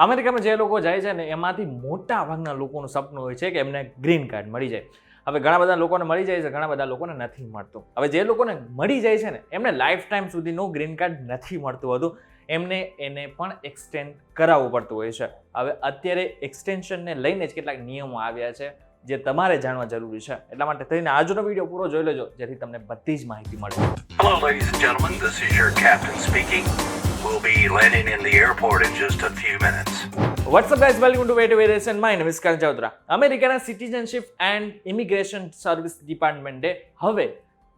અમેરિકામાં જે લોકો જાય છે ને એમાંથી મોટા ભાગના લોકોનું સપનું હોય છે કે એમને ગ્રીન કાર્ડ મળી જાય. હવે ઘણા બધા લોકોને મળી જાય છે, ઘણા બધા લોકોને નથી મળતું. હવે જે લોકોને મળી જાય છે ને એમને લાઈફ ટાઈમ સુધીનું ગ્રીન કાર્ડ નથી મળતું હતું, એમને એને પણ એક્સટેન્ડ કરાવવું પડતું હોય છે. હવે અત્યારે એક્સટેન્શનને લઈને જ કેટલાક નિયમો આવ્યા છે જે તમારે જાણવા જરૂરી છે. એટલા માટે થઈને આજનો વિડીયો પૂરો જોઈ લેજો જેથી તમને બધી જ માહિતી મળે. Hello, ladies and gentlemen. This is your captain speaking. We'll be landing in the airport in just a few minutes. What's up, guys? Welcome to Way Nation. My name is Karan Chowdhury. અમેરિકાના citizenship and immigration service ડિપાર્ટમેન્ટે હવે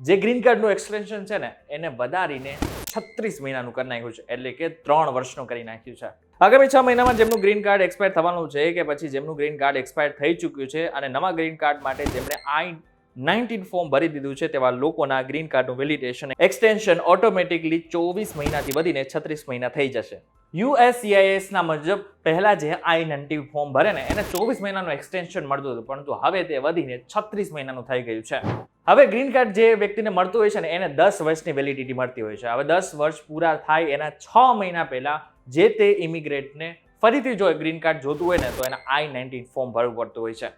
જે green કાર્ડનું extension છે ને એને વધારીને 36 મહિનાનું કરી નાખ્યું છે, એટલે કે 3 વર્ષનું કરી નાખ્યું છે. આગામી 6 મહિનામાં જેમનું ગ્રીન કાર્ડ એક્સપાયર થવાનું છે કે પછી જેમનું ગ્રીન કાર્ડ એક્સપાયર થઈ ચૂક્યું છે અને નવા ગ્રીન કાર્ડ માટે જેમણે I-19 ફોર્મ ભરી દીધું છે તેવા લોકોના ગ્રીન કાર્ડનું વેલિડેશન એક્સટેન્શન ઓટોમેટિકલી 24 મહિનાથી વધીને 36 મહિના થઈ જશે. USCIS ના મુજબ પહેલા જે I-19 ફોર્મ ભરે ને એને 24 મહિનાનું એક્સટેન્શન મળતું હતું, પરંતુ હવે તે વધીને 36 મહિનાનું થઈ ગયું છે. હવે ગ્રીન કાર્ડ જે વ્યક્તિને મળતું હોય છે ને એને 10 વર્ષની વેલિડિટી મળતી હોય છે. હવે 10 વર્ષ પૂરા થાય એના 6 મહિના પહેલા જે તે ઇમિગ્રેન્ટને ફરીથી જો ગ્રીન કાર્ડ જોતું હોય ને તો એના I-19 ફોર્મ ભરવું પડતું હોય છે.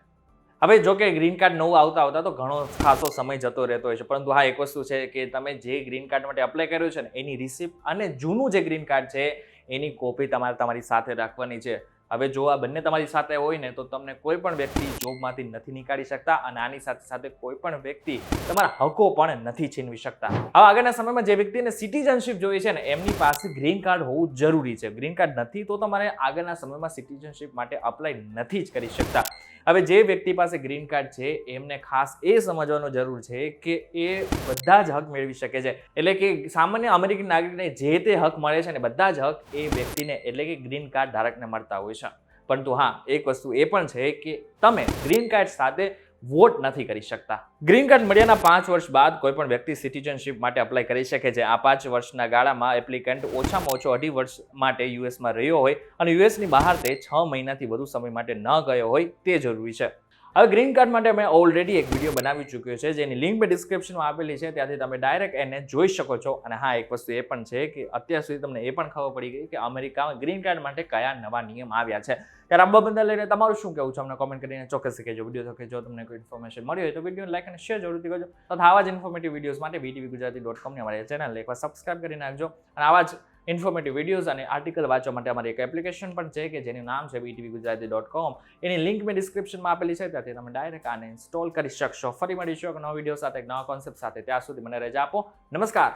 હવે જો કે ગ્રીન કાર્ડ નવું આવતા તો ઘણો ખાસો સમય જતો રહેતો હોય છે, પરંતુ હા એક વસ્તુ છે કે તમે જે ગ્રીન કાર્ડ માટે અપ્લાય કર્યું છે ને એની રિસિપ્ટ અને જૂનું જે ગ્રીન કાર્ડ છે એની કોપી તમારે તમારી સાથે રાખવાની છે. હવે જો આ બંને તમારી સાથે હોય ને તો તમને કોઈ પણ વ્યક્તિ જોબમાંથી નથી નીકાળી શકતા અને આની સાથે સાથે કોઈ પણ વ્યક્તિ તમારા હકો પણ નથી છીનવી શકતા. હવે આગળના સમયમાં જે વ્યક્તિને સિટીઝનશીપ જોઈએ છે ને એમની પાસે ગ્રીન કાર્ડ હોવું જરૂરી છે. ગ્રીન કાર્ડ નથી તો તમારે આગળના સમયમાં સિટીઝનશીપ માટે અપ્લાય નથી જ કરી શકતા. હવે જે વ્યક્તિ પાસે ગ્રીન કાર્ડ છે એમને ખાસ એ સમજવાનો જરૂર છે કે એ બધા જ હક મેળવી શકે છે. એટલે કે સામાન્ય અમેરિકન નાગરિકને જે તે હક મળે છે ને બધા જ હક એ વ્યક્તિને એટલે કે ગ્રીન કાર્ડ ધારકને મળતા હોય છે. પરંતુ હા એક વસ્તુ એ પણ છે કે તમે ગ્રીન કાર્ડ સાથે વોટ નથી કરી શકતા. ગ્રીન કાર્ડ મળ્યાના 5 વર્ષ બાદ કોઈ પણ વ્યક્તિ સિટીઝનશીપ માટે અપ્લાય કરી શકે છે. આ 5 વર્ષના ગાળામાં એપ્લિકન્ટ ઓછામાં ઓછો 2.5 વર્ષ માટે યુએસમાં રહ્યો હોય અને યુએસની બહાર તે 6 મહિનાથી વધુ સમય માટે ન ગયો હોય તે જરૂરી છે. હવે ગ્રીન કાર્ડ માટે મેં ઓલરેડી એક વિડીયો બનાવી ચૂક્યો છે જેની લિંક મેં ડિસ્ક્રિપ્શનમાં આપેલી છે, ત્યાંથી તમે ડાયરેક્ટ એને જોઈ શકો છો. અને હા એક વસ્તુ એ પણ છે કે અત્યાર સુધી તમને એ પણ ખબર પડી ગઈ કે અમેરિકામાં ગ્રીન કાર્ડ માટે કયા નવા નિયમ આવ્યા છે. ત્યારે આ બાબતને લઈને તમારું શું કહેવું છે અમને કોમેન્ટ કરીને ચોક્કસ કહેજો. વિડીયો તો જો તમને કોઈ ઇન્ફોર્મેશન મળી હોય તો વિડીયો લાઈક અને શેર જરૂરથી કરજો. તથા આવા જ ઇન્ફોર્મેટિવ વિડીયોઝ માટે VTVgujarati.com ની અમારી ચેનલ એકવાર સબસ્ક્રાઇબ કરી નાખજો. અને આવા જ ઇન્ફોર્મેટિવ વિડીયોઝ અને આર્ટિકલ વાંચવા માટે અમારી એક એપ્લિકેશન પણ છે કે જેનું નામ છે VTVgujarati.com. એની લિંક મેં ડિસ્ક્રિપ્શનમાં આપેલી છે, ત્યાંથી તમે ડાયરેક્ટ આને ઇન્સ્ટોલ કરી શકશો. ફરી મળીશું એક નવા વિડીયો સાથે, એક નવા કોન્સેપ્ટ સાથે. ત્યાં સુધી મને રજા આપો. નમસ્કાર.